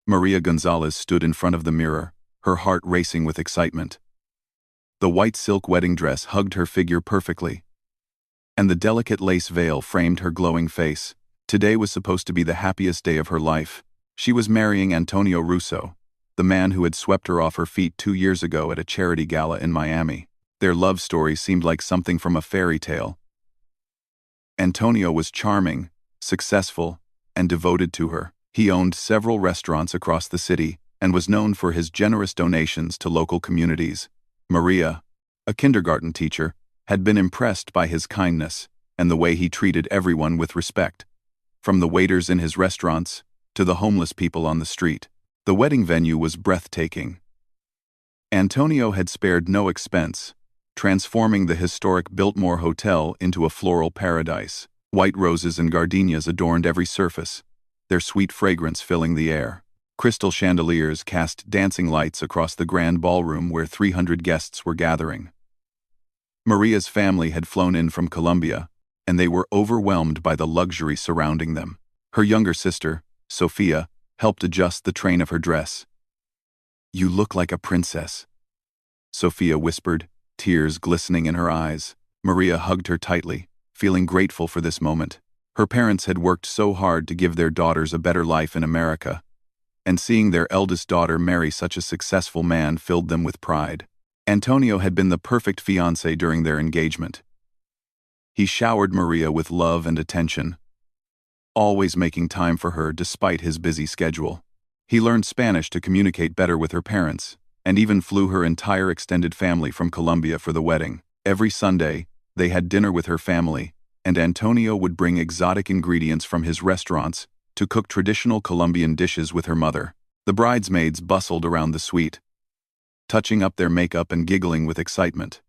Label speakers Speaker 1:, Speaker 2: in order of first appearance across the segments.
Speaker 1: Maria Gonzalez stood in front of the mirror, her heart racing with excitement. The white silk wedding dress hugged her figure perfectly, and the delicate lace veil framed her glowing face. Today was supposed to be the happiest day of her life. She was marrying Antonio Russo, the man who had swept her off her feet 2 years ago at a charity gala in Miami. Their love story seemed like something from a fairy tale. Antonio was charming, successful, and devoted to her. He owned several restaurants across the city and was known for his generous donations to local communities. Maria, a kindergarten teacher, had been impressed by his kindness and the way he treated everyone with respect, from the waiters in his restaurants to the homeless people on the street. The wedding venue was breathtaking. Antonio had spared no expense, transforming the historic Biltmore Hotel into a floral paradise. White roses and gardenias adorned every surface, their sweet fragrance filling the air. Crystal chandeliers cast dancing lights across the grand ballroom where 300 guests were gathering. Maria's family had flown in from Colombia, and they were overwhelmed by the luxury surrounding them. Her younger sister, Sophia, helped adjust the train of her dress. "You look like a princess," Sophia whispered, tears glistening in her eyes. Maria hugged her tightly, feeling grateful for this moment. Her parents had worked so hard to give their daughters a better life in America, and seeing their eldest daughter marry such a successful man filled them with pride. Antonio had been the perfect fiancé during their engagement. He showered Maria with love and attention, always making time for her despite his busy schedule. He learned Spanish to communicate better with her parents, and even flew her entire extended family from Colombia for the wedding. Every Sunday, they had dinner with her family, and Antonio would bring exotic ingredients from his restaurants to cook traditional Colombian dishes with her mother. The bridesmaids bustled around the suite, touching up their makeup and giggling with excitement.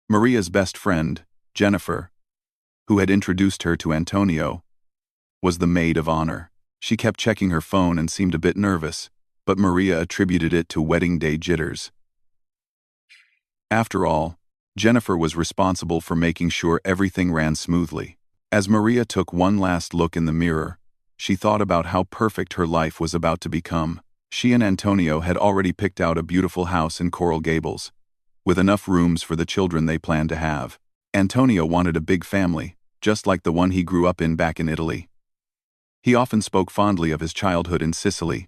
Speaker 1: Maria's best friend, Jennifer, who had introduced her to Antonio, was the maid of honor. She kept checking her phone and seemed a bit nervous, but Maria attributed it to wedding day jitters. After all, Jennifer was responsible for making sure everything ran smoothly. As Maria took one last look in the mirror, she thought about how perfect her life was about to become. She and Antonio had already picked out a beautiful house in Coral Gables, with enough rooms for the children they planned to have. Antonio wanted a big family, just like the one he grew up in back in Italy. He often spoke fondly of his childhood in Sicily.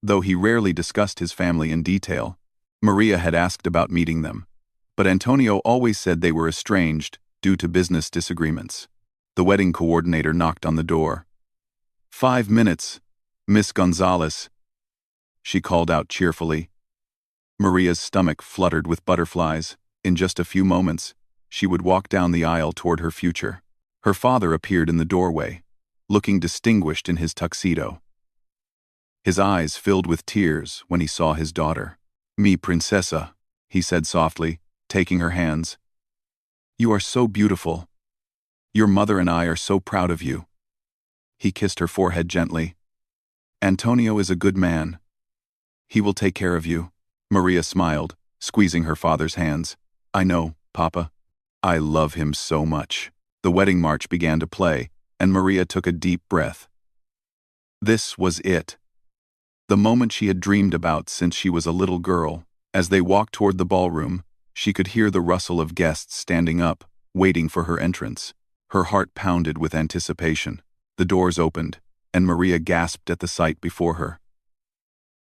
Speaker 1: Though he rarely discussed his family in detail, Maria had asked about meeting them, but Antonio always said they were estranged due to business disagreements. The wedding coordinator knocked on the door. "5 minutes, Miss Gonzalez," she called out cheerfully. Maria's stomach fluttered with butterflies. In just a few moments, she would walk down the aisle toward her future. Her father appeared in the doorway, looking distinguished in his tuxedo. His eyes filled with tears when he saw his daughter. "Mi princesa," he said softly, taking her hands. "You are so beautiful. Your mother and I are so proud of you." He kissed her forehead gently. "Antonio is a good man. He will take care of you." Maria smiled, squeezing her father's hands. "I know, Papa. I love him so much." The wedding march began to play, and Maria took a deep breath. This was it. The moment she had dreamed about since she was a little girl. As they walked toward the ballroom, she could hear the rustle of guests standing up, waiting for her entrance. Her heart pounded with anticipation. The doors opened, and Maria gasped at the sight before her.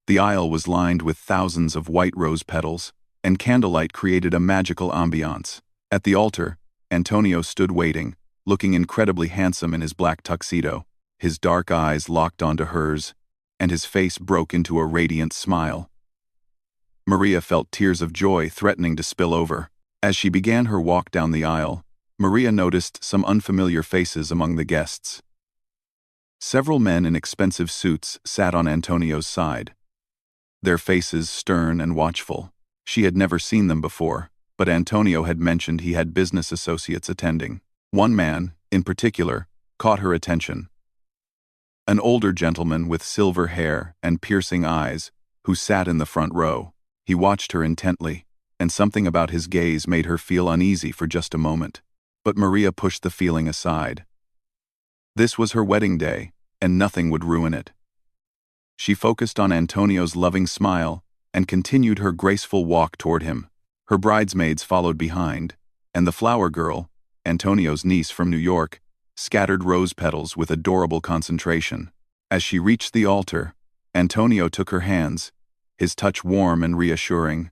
Speaker 1: The aisle was lined with thousands of white rose petals, and candlelight created a magical ambiance. At the altar, Antonio stood waiting, looking incredibly handsome in his black tuxedo. His dark eyes locked onto hers, and his face broke into a radiant smile. Maria felt tears of joy threatening to spill over. As she began her walk down the aisle, Maria noticed some unfamiliar faces among the guests. Several men in expensive suits sat on Antonio's side, their faces stern and watchful. She had never seen them before, but Antonio had mentioned he had business associates attending. One man, in particular, caught her attention. An older gentleman with silver hair and piercing eyes, who sat in the front row. He watched her intently, and something about his gaze made her feel uneasy for just a moment. But Maria pushed the feeling aside. This was her wedding day, and nothing would ruin it. She focused on Antonio's loving smile and continued her graceful walk toward him. Her bridesmaids followed behind, and the flower girl, Antonio's niece from New York, scattered rose petals with adorable concentration. As she reached the altar, Antonio took her hands, his touch warm and reassuring.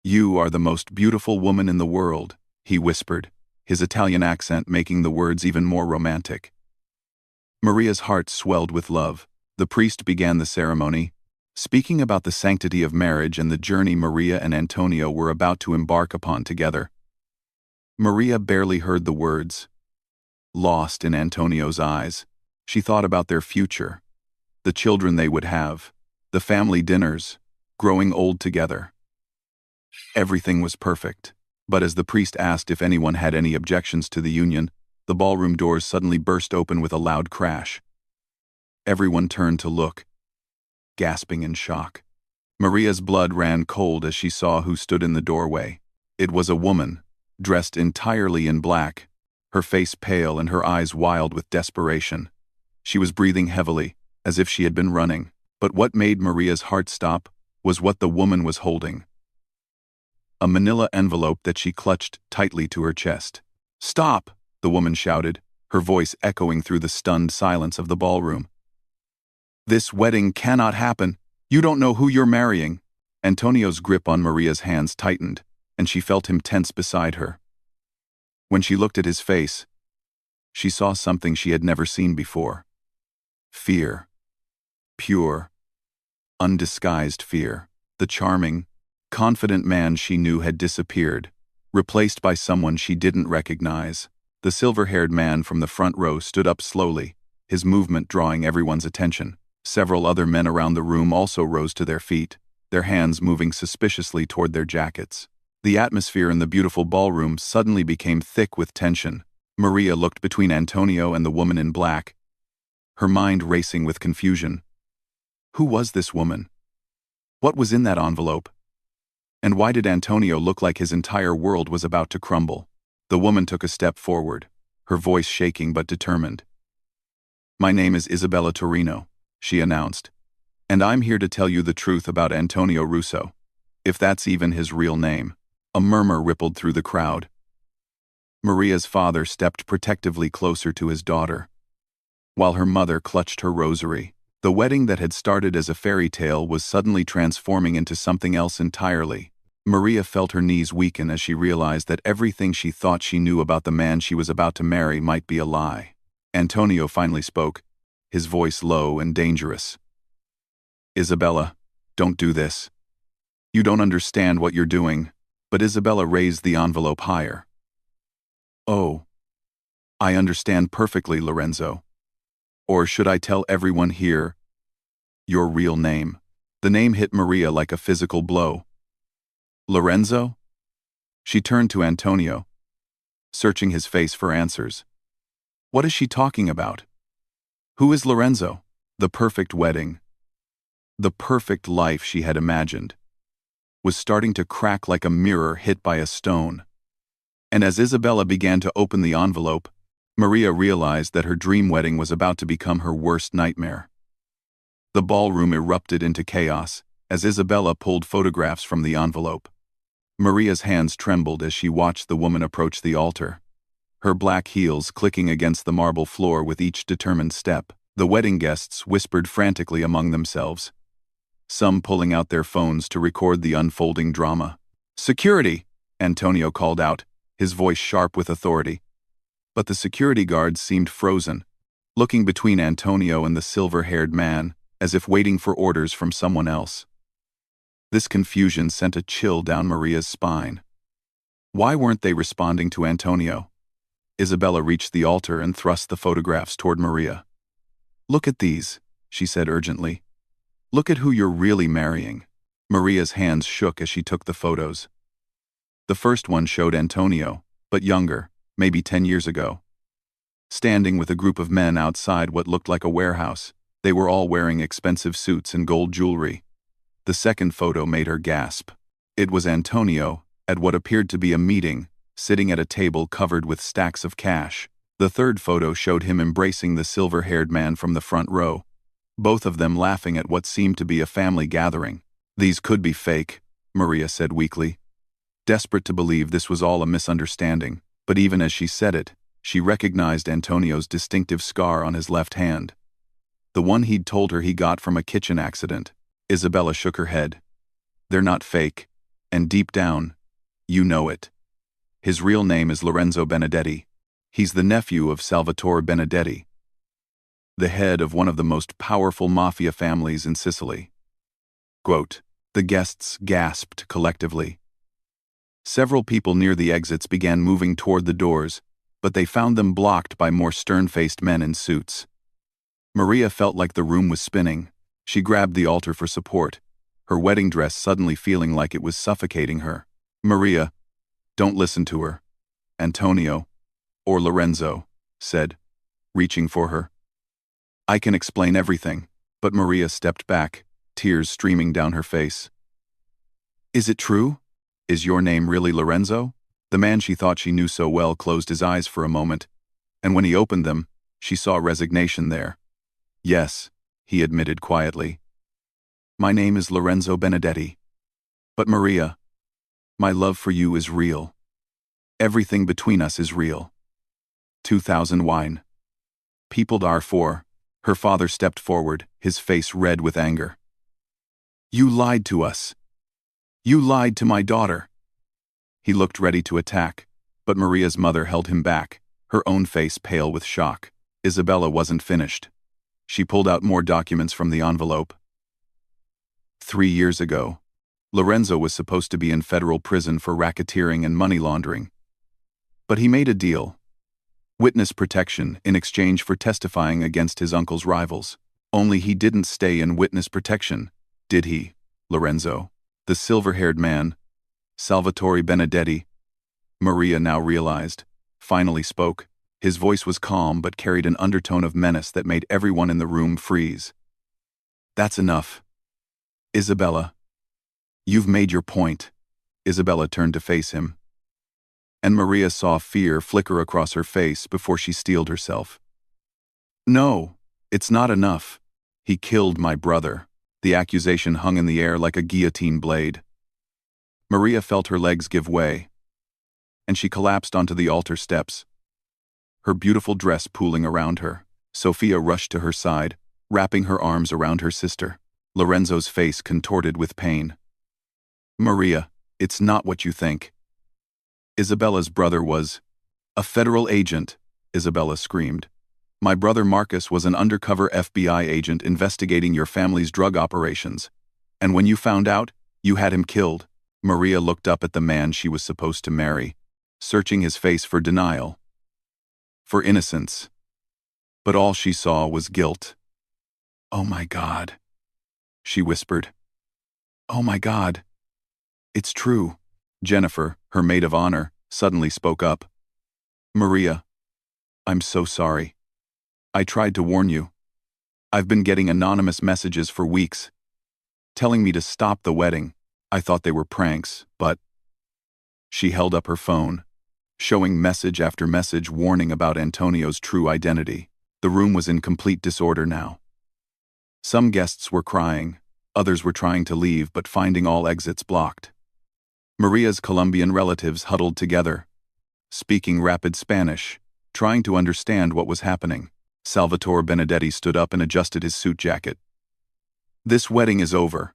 Speaker 1: "You are the most beautiful woman in the world," he whispered, his Italian accent making the words even more romantic. Maria's heart swelled with love. The priest began the ceremony, speaking about the sanctity of marriage and the journey Maria and Antonio were about to embark upon together. Maria barely heard the words. Lost in Antonio's eyes, she thought about their future, the children they would have, the family dinners, growing old together. Everything was perfect, but as the priest asked if anyone had any objections to the union, the ballroom doors suddenly burst open with a loud crash. Everyone turned to look, gasping in shock. Maria's blood ran cold as she saw who stood in the doorway. It was a woman, dressed entirely in black, her face pale and her eyes wild with desperation. She was breathing heavily, as if she had been running, but what made Maria's heart stop was what the woman was holding. A manila envelope that she clutched tightly to her chest. "Stop!" the woman shouted, her voice echoing through the stunned silence of the ballroom. "This wedding cannot happen. You don't know who you're marrying." Antonio's grip on Maria's hands tightened, and she felt him tense beside her. When she looked at his face, she saw something she had never seen before. Fear. Pure, undisguised fear. The charming, confident man she knew had disappeared, replaced by someone she didn't recognize. The silver-haired man from the front row stood up slowly, his movement drawing everyone's attention. Several other men around the room also rose to their feet, their hands moving suspiciously toward their jackets. The atmosphere in the beautiful ballroom suddenly became thick with tension. Maria looked between Antonio and the woman in black, her mind racing with confusion. Who was this woman? What was in that envelope? And why did Antonio look like his entire world was about to crumble? The woman took a step forward, her voice shaking but determined. "My name is Isabella Torino," she announced, "and I'm here to tell you the truth about Antonio Russo, if that's even his real name." A murmur rippled through the crowd. Maria's father stepped protectively closer to his daughter, while her mother clutched her rosary. The wedding that had started as a fairy tale was suddenly transforming into something else entirely. Maria felt her knees weaken as she realized that everything she thought she knew about the man she was about to marry might be a lie. Antonio finally spoke, his voice low and dangerous. "Isabella, don't do this. You don't understand what you're doing." But Isabella raised the envelope higher. "Oh, I understand perfectly, Lorenzo. Or should I tell everyone here your real name?" The name hit Maria like a physical blow. "Lorenzo?" She turned to Antonio, searching his face for answers. What is she talking about? Who is Lorenzo? The perfect wedding, the perfect life she had imagined, was starting to crack like a mirror hit by a stone. And as Isabella began to open the envelope, Maria realized that her dream wedding was about to become her worst nightmare. The ballroom erupted into chaos as Isabella pulled photographs from the envelope. Maria's hands trembled as she watched the woman approach the altar, her black heels clicking against the marble floor with each determined step. The wedding guests whispered frantically among themselves, some pulling out their phones to record the unfolding drama. "Security!" Antonio called out, his voice sharp with authority. But the security guards seemed frozen, looking between Antonio and the silver-haired man, as if waiting for orders from someone else. This confusion sent a chill down Maria's spine. Why weren't they responding to Antonio? Isabella reached the altar and thrust the photographs toward Maria. "Look at these," she said urgently. "Look at who you're really marrying." Maria's hands shook as she took the photos. The first one showed Antonio, but younger, maybe 10 years ago, standing with a group of men outside what looked like a warehouse. They were all wearing expensive suits and gold jewelry. The second photo made her gasp. It was Antonio, at what appeared to be a meeting, sitting at a table covered with stacks of cash. The third photo showed him embracing the silver-haired man from the front row, both of them laughing at what seemed to be a family gathering. "These could be fake," Maria said weakly, desperate to believe this was all a misunderstanding. But even as she said it, she recognized Antonio's distinctive scar on his left hand, the one he'd told her he got from a kitchen accident. Isabella shook her head. "They're not fake, and deep down, you know it. His real name is Lorenzo Benedetti. He's the nephew of Salvatore Benedetti, the head of one of the most powerful mafia families in Sicily." Quote, the guests gasped collectively. Several people near the exits began moving toward the doors, but they found them blocked by more stern-faced men in suits. Maria felt like the room was spinning. She grabbed the altar for support, her wedding dress suddenly feeling like it was suffocating her. "Maria, don't listen to her," Antonio, or Lorenzo, said, reaching for her. "I can explain everything," but Maria stepped back, tears streaming down her face. "Is it true? Is your name really Lorenzo?" The man she thought she knew so well closed his eyes for a moment, and when he opened them, she saw resignation there. "Yes," he admitted quietly. "My name is Lorenzo Benedetti. But Maria, my love for you is real. Everything between us is real." 2000 wine. Peopled R4, her father stepped forward, his face red with anger. "You lied to us. You lied to my daughter." He looked ready to attack, but Maria's mother held him back, her own face pale with shock. Isabella wasn't finished. She pulled out more documents from the envelope. 3 years ago, Lorenzo was supposed to be in federal prison for racketeering and money laundering. But he made a deal. Witness protection in exchange for testifying against his uncle's rivals. Only he didn't stay in witness protection, did he, Lorenzo? The silver-haired man, Salvatore Benedetti, Maria now realized, finally spoke. His voice was calm but carried an undertone of menace that made everyone in the room freeze. "That's enough. Isabella. You've made your point." Isabella turned to face him, and Maria saw fear flicker across her face before she steeled herself. "No, it's not enough. He killed my brother." The accusation hung in the air like a guillotine blade. Maria felt her legs give way, and she collapsed onto the altar steps, her beautiful dress pooling around her. Sophia rushed to her side, wrapping her arms around her sister. Lorenzo's face contorted with pain. "Maria, it's not what you think. Isabella's brother was a federal agent," Isabella screamed. "My brother Marcus was an undercover FBI agent investigating your family's drug operations. And when you found out, you had him killed." Maria looked up at the man she was supposed to marry, searching his face for denial, for innocence. But all she saw was guilt. "Oh my God," she whispered. "Oh my God. It's true." Jennifer, her maid of honor, suddenly spoke up. "Maria, I'm so sorry. I tried to warn you. I've been getting anonymous messages for weeks, telling me to stop the wedding. I thought they were pranks, but..." She held up her phone, showing message after message warning about Antonio's true identity. The room was in complete disorder now. Some guests were crying, others were trying to leave but finding all exits blocked. Maria's Colombian relatives huddled together, speaking rapid Spanish, trying to understand what was happening. Salvatore Benedetti stood up and adjusted his suit jacket. "This wedding is over,"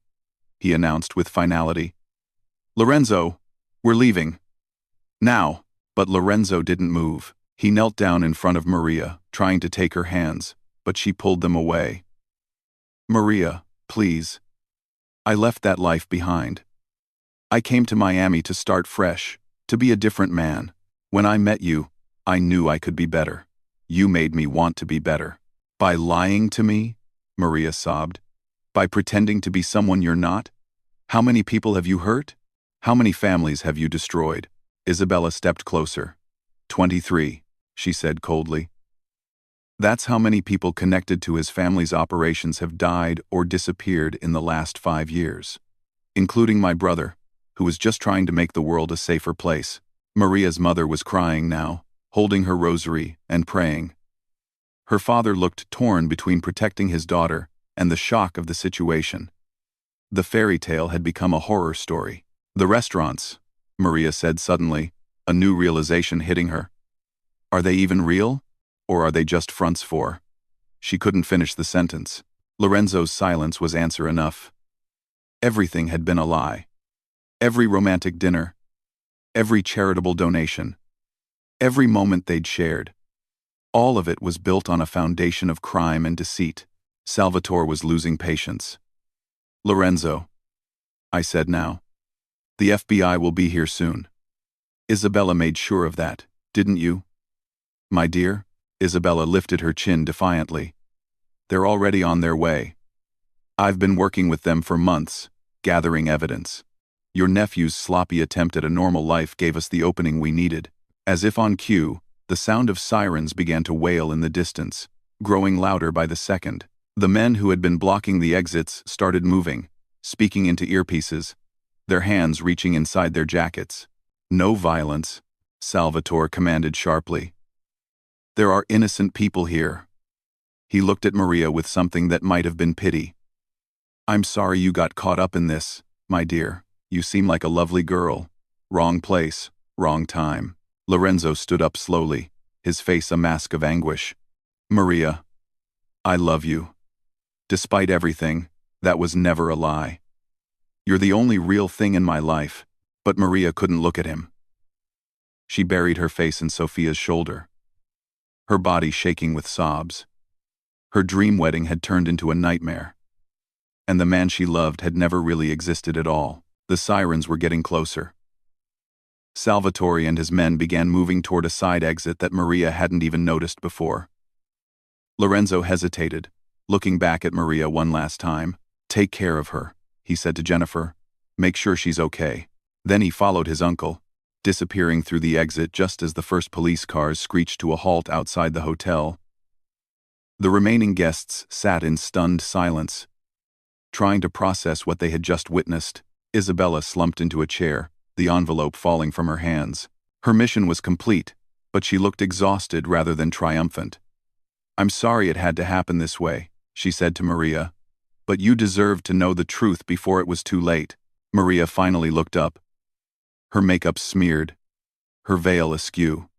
Speaker 1: he announced with finality. "Lorenzo, we're leaving. Now." But Lorenzo didn't move. He knelt down in front of Maria, trying to take her hands, but she pulled them away. "Maria, please. I left that life behind. I came to Miami to start fresh, to be a different man. When I met you, I knew I could be better. You made me want to be better. By lying to me," Maria sobbed. "By pretending to be someone you're not? How many people have you hurt? How many families have you destroyed?" Isabella stepped closer. 23, she said coldly. "That's how many people connected to his family's operations have died or disappeared in the last 5 years. Including my brother, who was just trying to make the world a safer place." Maria's mother was crying now, holding her rosary and praying. Her father looked torn between protecting his daughter and the shock of the situation. The fairy tale had become a horror story. The restaurants, Maria said suddenly, a new realization hitting her. Are they even real? Or are they just fronts for? She couldn't finish the sentence. Lorenzo's silence was answer enough. Everything had been a lie. Every romantic dinner, every charitable donation, every moment they'd shared. All of it was built on a foundation of crime and deceit. Salvatore was losing patience. Lorenzo, I said now. The FBI will be here soon. Isabella made sure of that, didn't you? My dear, Isabella lifted her chin defiantly. They're already on their way. I've been working with them for months, gathering evidence. Your nephew's sloppy attempt at a normal life gave us the opening we needed. As if on cue, the sound of sirens began to wail in the distance, growing louder by the second. The men who had been blocking the exits started moving, speaking into earpieces, their hands reaching inside their jackets. No violence, Salvatore commanded sharply. There are innocent people here. He looked at Maria with something that might have been pity. I'm sorry you got caught up in this, my dear. You seem like a lovely girl. Wrong place, wrong time. Lorenzo stood up slowly, his face a mask of anguish. Maria, I love you. Despite everything, that was never a lie. You're the only real thing in my life. But Maria couldn't look at him. She buried her face in Sophia's shoulder, her body shaking with sobs. Her dream wedding had turned into a nightmare. And the man she loved had never really existed at all. The sirens were getting closer. Salvatore and his men began moving toward a side exit that Maria hadn't even noticed before. Lorenzo hesitated, looking back at Maria one last time. Take care of her, he said to Jennifer. Make sure she's okay. Then he followed his uncle, disappearing through the exit just as the first police cars screeched to a halt outside the hotel. The remaining guests sat in stunned silence, trying to process what they had just witnessed. Isabella slumped into a chair, the envelope falling from her hands. Her mission was complete, but she looked exhausted rather than triumphant. I'm sorry it had to happen this way, she said to Maria, but you deserved to know the truth before it was too late. Maria finally looked up, her makeup smeared, her veil askew.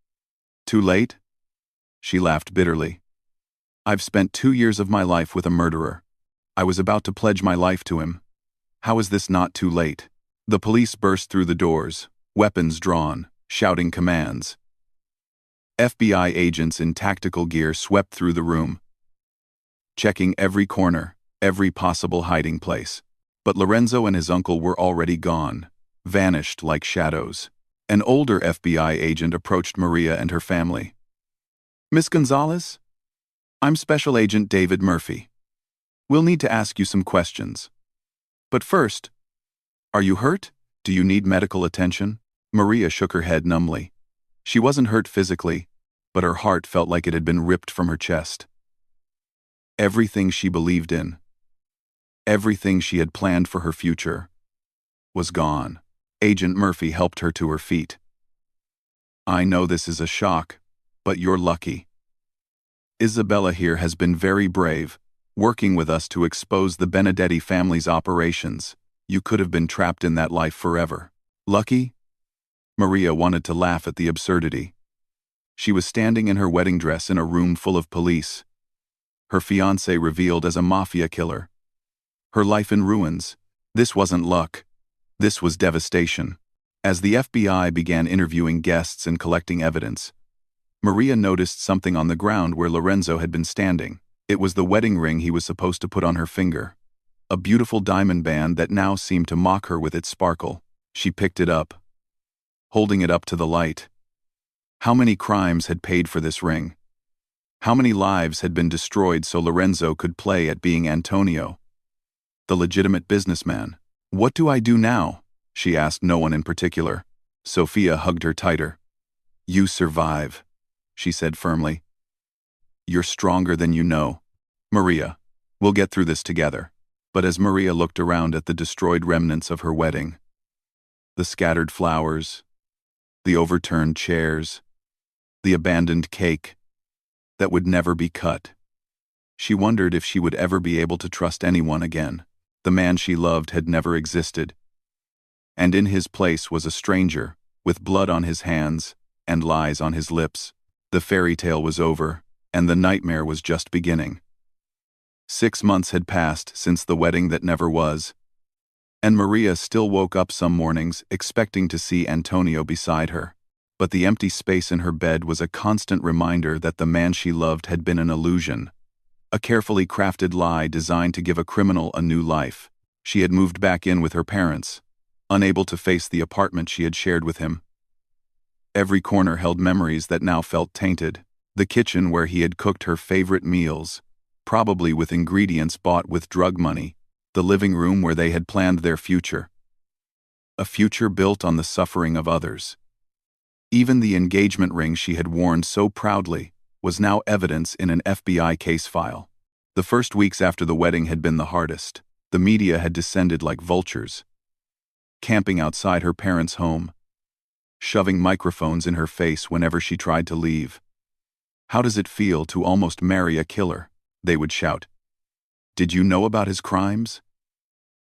Speaker 1: Too late? She laughed bitterly. I've spent 2 years of my life with a murderer. I was about to pledge my life to him. How is this not too late? The police burst through the doors, weapons drawn, shouting commands. FBI agents in tactical gear swept through the room, checking every corner, every possible hiding place. But Lorenzo and his uncle were already gone, vanished like shadows. An older FBI agent approached Maria and her family. Miss Gonzalez? I'm Special Agent David Murphy. We'll need to ask you some questions. But first, are you hurt? Do you need medical attention? Maria shook her head numbly. She wasn't hurt physically, but her heart felt like it had been ripped from her chest. Everything she believed in, everything she had planned for her future, was gone. Agent Murphy helped her to her feet. I know this is a shock, but you're lucky. Isabella here has been very brave, working with us to expose the Benedetti family's operations. You could have been trapped in that life forever. Lucky? Maria wanted to laugh at the absurdity. She was standing in her wedding dress in a room full of police. Her fiancé revealed as a Mafia killer. Her life in ruins. This wasn't luck. This was devastation. As the FBI began interviewing guests and collecting evidence, Maria noticed something on the ground where Lorenzo had been standing. It was the wedding ring he was supposed to put on her finger. A beautiful diamond band that now seemed to mock her with its sparkle. She picked it up, holding it up to the light. How many crimes had paid for this ring? How many lives had been destroyed so Lorenzo could play at being Antonio, the legitimate businessman? What do I do now? She asked no one in particular. Sophia hugged her tighter. You survive, she said firmly. You're stronger than you know. Maria, we'll get through this together. But as Maria looked around at the destroyed remnants of her wedding, the scattered flowers, the overturned chairs, the abandoned cake that would never be cut, She wondered if she would ever be able to trust anyone again. The man she loved had never existed. And in his place was a stranger, with blood on his hands and lies on his lips. The fairy tale was over, and the nightmare was just beginning. 6 months had passed since the wedding that never was, and Maria still woke up some mornings expecting to see Antonio beside her. But the empty space in her bed was a constant reminder that the man she loved had been an illusion, a carefully crafted lie designed to give a criminal a new life. She had moved back in with her parents, unable to face the apartment she had shared with him. Every corner held memories that now felt tainted. The kitchen where he had cooked her favorite meals, probably with ingredients bought with drug money. The living room where they had planned their future. A future built on the suffering of others. Even the engagement ring she had worn so proudly was now evidence in an FBI case file. The first weeks after the wedding had been the hardest. The media had descended like vultures, camping outside her parents' home, shoving microphones in her face whenever she tried to leave. "How does it feel to almost marry a killer?" they would shout. "Did you know about his crimes?"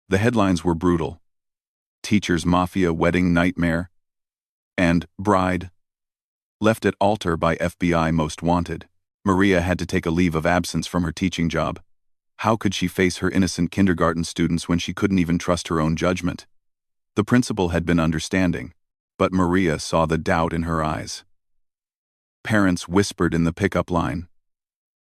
Speaker 1: The headlines were brutal. Teacher's Mafia wedding nightmare, and bride left at altar by FBI most wanted. Maria had to take a leave of absence from her teaching job. How could she face her innocent kindergarten students when she couldn't even trust her own judgment? The principal had been understanding, but Maria saw the doubt in her eyes. Parents whispered in the pickup line,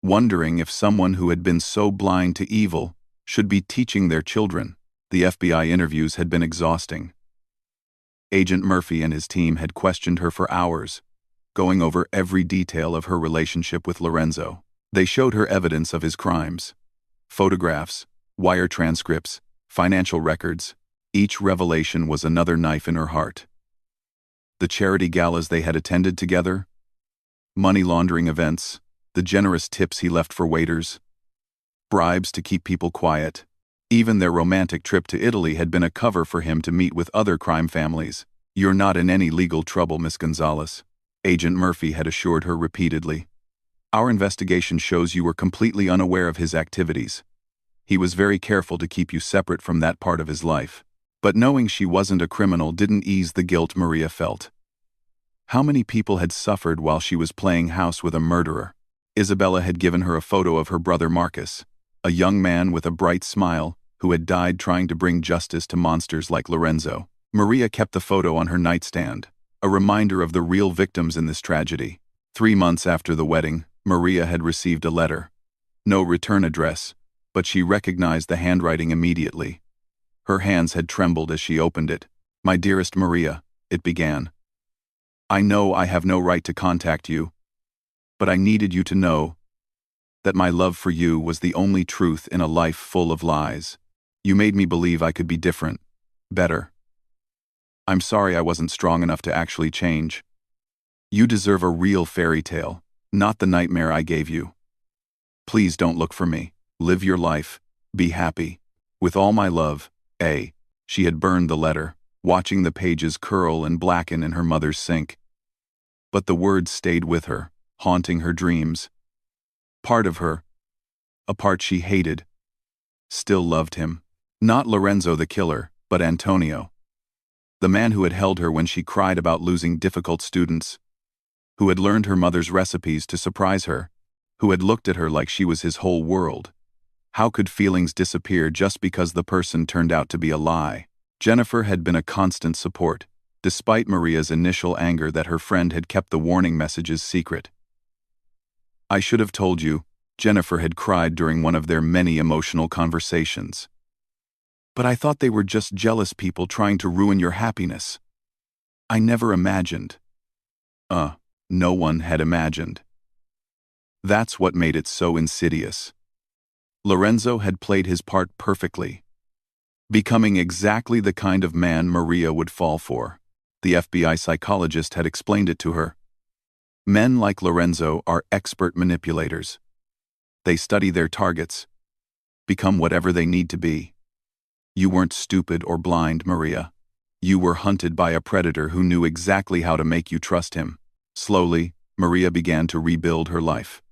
Speaker 1: wondering if someone who had been so blind to evil should be teaching their children. The FBI interviews had been exhausting. Agent Murphy and his team had questioned her for hours, going over every detail of her relationship with Lorenzo. They showed her evidence of his crimes. Photographs, wire transcripts, financial records. Each revelation was another knife in her heart. The charity galas they had attended together, money laundering events, the generous tips he left for waiters, bribes to keep people quiet. Even their romantic trip to Italy had been a cover for him to meet with other crime families. "You're not in any legal trouble, Miss Gonzalez," Agent Murphy had assured her repeatedly. "Our investigation shows you were completely unaware of his activities. He was very careful to keep you separate from that part of his life." But knowing she wasn't a criminal didn't ease the guilt Maria felt. How many people had suffered while she was playing house with a murderer? Isabella had given her a photo of her brother Marcus, a young man with a bright smile, who had died trying to bring justice to monsters like Lorenzo. Maria kept the photo on her nightstand, a reminder of the real victims in this tragedy. 3 months after the wedding, Maria had received a letter. No return address, but she recognized the handwriting immediately. Her hands had trembled as she opened it. "My dearest Maria," it began. "I know I have no right to contact you, but I needed you to know that my love for you was the only truth in a life full of lies. You made me believe I could be different, better. I'm sorry I wasn't strong enough to actually change. You deserve a real fairy tale, not the nightmare I gave you. Please don't look for me. Live your life. Be happy. With all my love, A." She had burned the letter, watching the pages curl and blacken in her mother's sink. But the words stayed with her, haunting her dreams. Part of her, a part she hated, still loved him. Not Lorenzo the killer, but Antonio. The man who had held her when she cried about losing difficult students, who had learned her mother's recipes to surprise her, who had looked at her like she was his whole world. How could feelings disappear just because the person turned out to be a lie? Jennifer had been a constant support, despite Maria's initial anger that her friend had kept the warning messages secret. "I should have told you," Jennifer had cried during one of their many emotional conversations. "But I thought they were just jealous people trying to ruin your happiness. I never imagined." No one had imagined. That's what made it so insidious. Lorenzo had played his part perfectly, becoming exactly the kind of man Maria would fall for. The FBI psychologist had explained it to her. Men like Lorenzo are expert manipulators. They study their targets, become whatever they need to be. You weren't stupid or blind, Maria. You were hunted by a predator who knew exactly how to make you trust him. Slowly, Maria began to rebuild her life.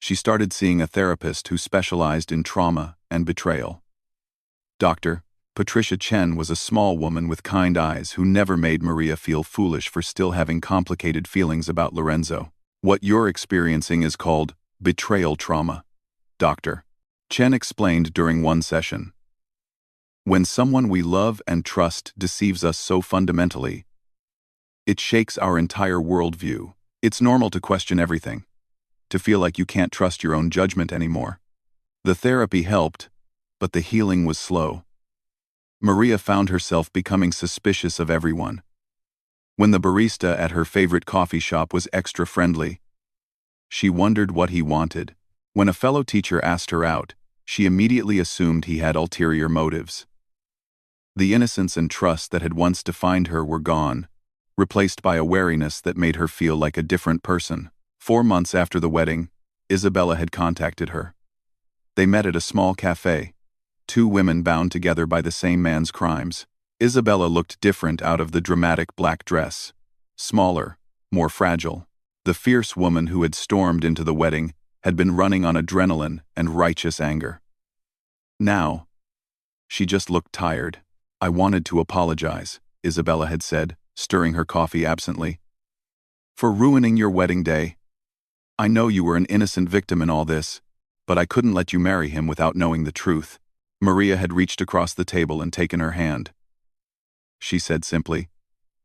Speaker 1: She started seeing a therapist who specialized in trauma and betrayal. Dr. Patricia Chen was a small woman with kind eyes who never made Maria feel foolish for still having complicated feelings about Lorenzo. What you're experiencing is called betrayal trauma, Dr. Chen explained during one session. When someone we love and trust deceives us so fundamentally, it shakes our entire worldview. It's normal to question everything, to feel like you can't trust your own judgment anymore. The therapy helped, but the healing was slow. Maria found herself becoming suspicious of everyone. When the barista at her favorite coffee shop was extra friendly, she wondered what he wanted. When a fellow teacher asked her out, she immediately assumed he had ulterior motives. The innocence and trust that had once defined her were gone, replaced by a wariness that made her feel like a different person. 4 months after the wedding, Isabella had contacted her. They met at a small cafe, two women bound together by the same man's crimes. Isabella looked different out of the dramatic black dress, smaller, more fragile. The fierce woman who had stormed into the wedding had been running on adrenaline and righteous anger. Now, she just looked tired. I wanted to apologize, Isabella had said, stirring her coffee absently, for ruining your wedding day. I know you were an innocent victim in all this, but I couldn't let you marry him without knowing the truth. Maria had reached across the table and taken her hand. She said simply,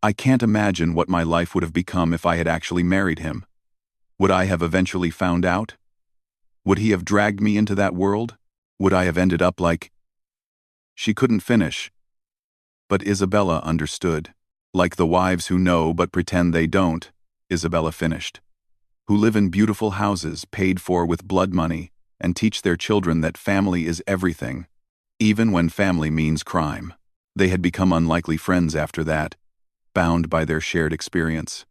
Speaker 1: I can't imagine what my life would have become if I had actually married him. Would I have eventually found out? Would he have dragged me into that world? Would I have ended up like... She couldn't finish. But Isabella understood. Like the wives who know but pretend they don't, Isabella finished. Who live in beautiful houses paid for with blood money and teach their children that family is everything, even when family means crime. They had become unlikely friends after that, bound by their shared experience.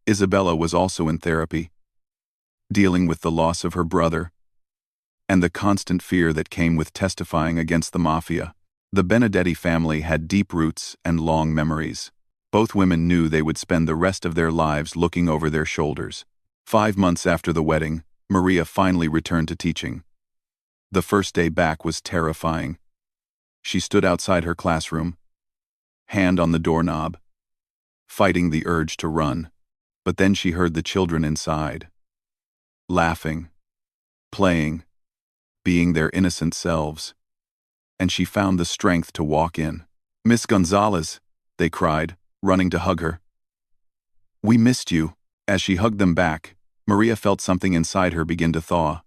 Speaker 1: Isabella was also in therapy, dealing with the loss of her brother and the constant fear that came with testifying against the Mafia. The Benedetti family had deep roots and long memories. Both women knew they would spend the rest of their lives looking over their shoulders. 5 months after the wedding, Maria finally returned to teaching. The first day back was terrifying. She stood outside her classroom, hand on the doorknob, fighting the urge to run. But then she heard the children inside, laughing, playing, being their innocent selves. And she found the strength to walk in. Miss Gonzalez, they cried, running to hug her. We missed you. As she hugged them back, Maria felt something inside her begin to thaw.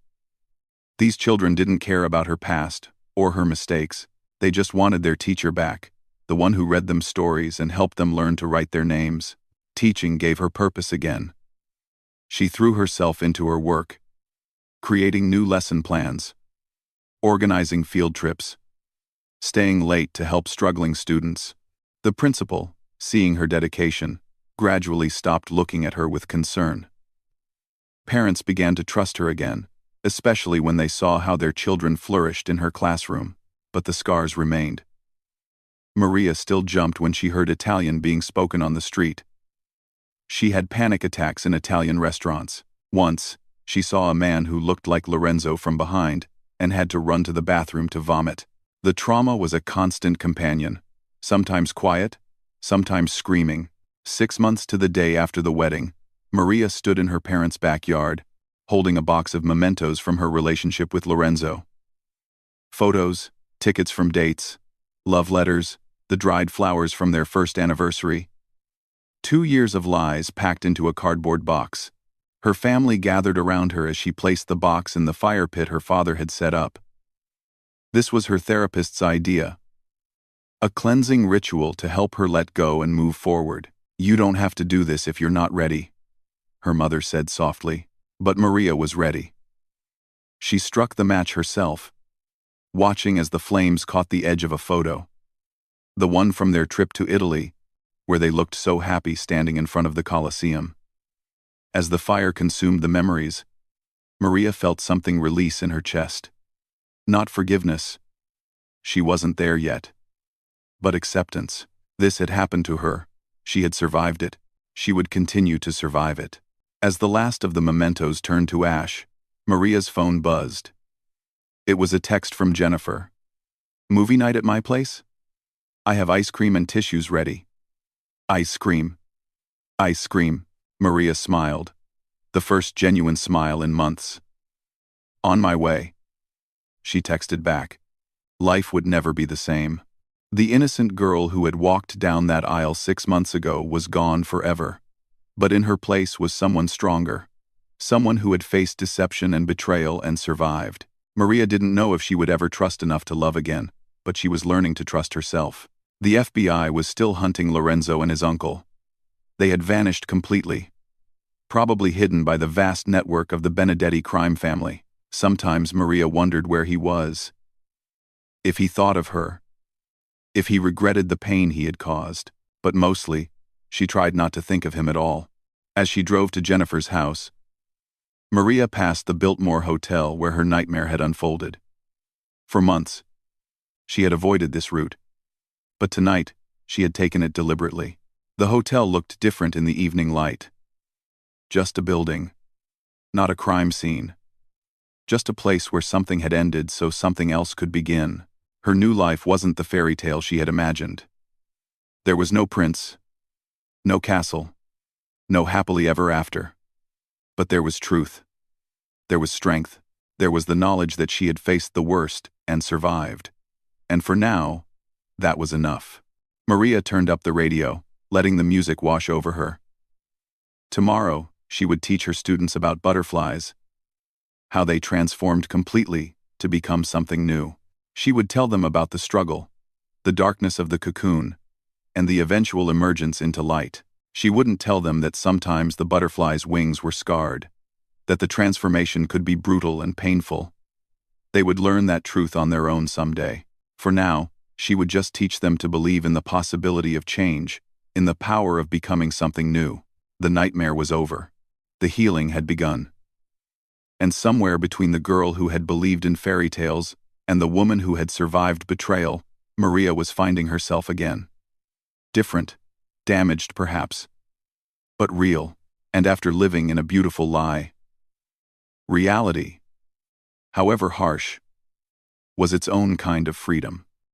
Speaker 1: These children didn't care about her past or her mistakes. They just wanted their teacher back, the one who read them stories and helped them learn to write their names. Teaching gave her purpose again. She threw herself into her work, creating new lesson plans, organizing field trips, staying late to help struggling students. The principal, seeing her dedication, gradually stopped looking at her with concern. Parents began to trust her again, especially when they saw how their children flourished in her classroom, but the scars remained. Maria still jumped when she heard Italian being spoken on the street. She had panic attacks in Italian restaurants. Once, she saw a man who looked like Lorenzo from behind and had to run to the bathroom to vomit. The trauma was a constant companion, sometimes quiet, sometimes screaming. 6 months to the day after the wedding, Maria stood in her parents' backyard, holding a box of mementos from her relationship with Lorenzo. Photos, tickets from dates, love letters, the dried flowers from their first anniversary. 2 years of lies packed into a cardboard box. Her family gathered around her as she placed the box in the fire pit her father had set up. This was her therapist's idea. A cleansing ritual to help her let go and move forward. You don't have to do this if you're not ready, her mother said softly. But Maria was ready. She struck the match herself, watching as the flames caught the edge of a photo. The one from their trip to Italy, where they looked so happy standing in front of the Colosseum. As the fire consumed the memories, Maria felt something release in her chest. Not forgiveness. She wasn't there yet. But acceptance. This had happened to her. She had survived it. She would continue to survive it. As the last of the mementos turned to ash, Maria's phone buzzed. It was a text from Jennifer. Movie night at my place? I have ice cream and tissues ready. Ice cream. Ice cream. Maria smiled. The first genuine smile in months. On my way. She texted back. Life would never be the same. The innocent girl who had walked down that aisle 6 months ago was gone forever. But in her place was someone stronger. Someone who had faced deception and betrayal and survived. Maria didn't know if she would ever trust enough to love again, but she was learning to trust herself. The FBI was still hunting Lorenzo and his uncle. They had vanished completely. Probably hidden by the vast network of the Benedetti crime family. Sometimes Maria wondered where he was. If he thought of her. If he regretted the pain he had caused. But mostly, she tried not to think of him at all. As she drove to Jennifer's house, Maria passed the Biltmore Hotel where her nightmare had unfolded. For months, she had avoided this route. But tonight, she had taken it deliberately. The hotel looked different in the evening light. Just a building. Not a crime scene. Just a place where something had ended so something else could begin. Her new life wasn't the fairy tale she had imagined. There was no prince, no castle, no happily ever after. But there was truth. There was strength. There was the knowledge that she had faced the worst and survived. And for now, that was enough. Maria turned up the radio, letting the music wash over her. Tomorrow, she would teach her students about butterflies, how they transformed completely to become something new. She would tell them about the struggle, the darkness of the cocoon, and the eventual emergence into light. She wouldn't tell them that sometimes the butterfly's wings were scarred, that the transformation could be brutal and painful. They would learn that truth on their own someday. For now, she would just teach them to believe in the possibility of change, in the power of becoming something new. The nightmare was over. The healing had begun. And somewhere between the girl who had believed in fairy tales and the woman who had survived betrayal, Maria was finding herself again. Different, damaged perhaps, but real, and after living in a beautiful lie. Reality, however harsh, was its own kind of freedom.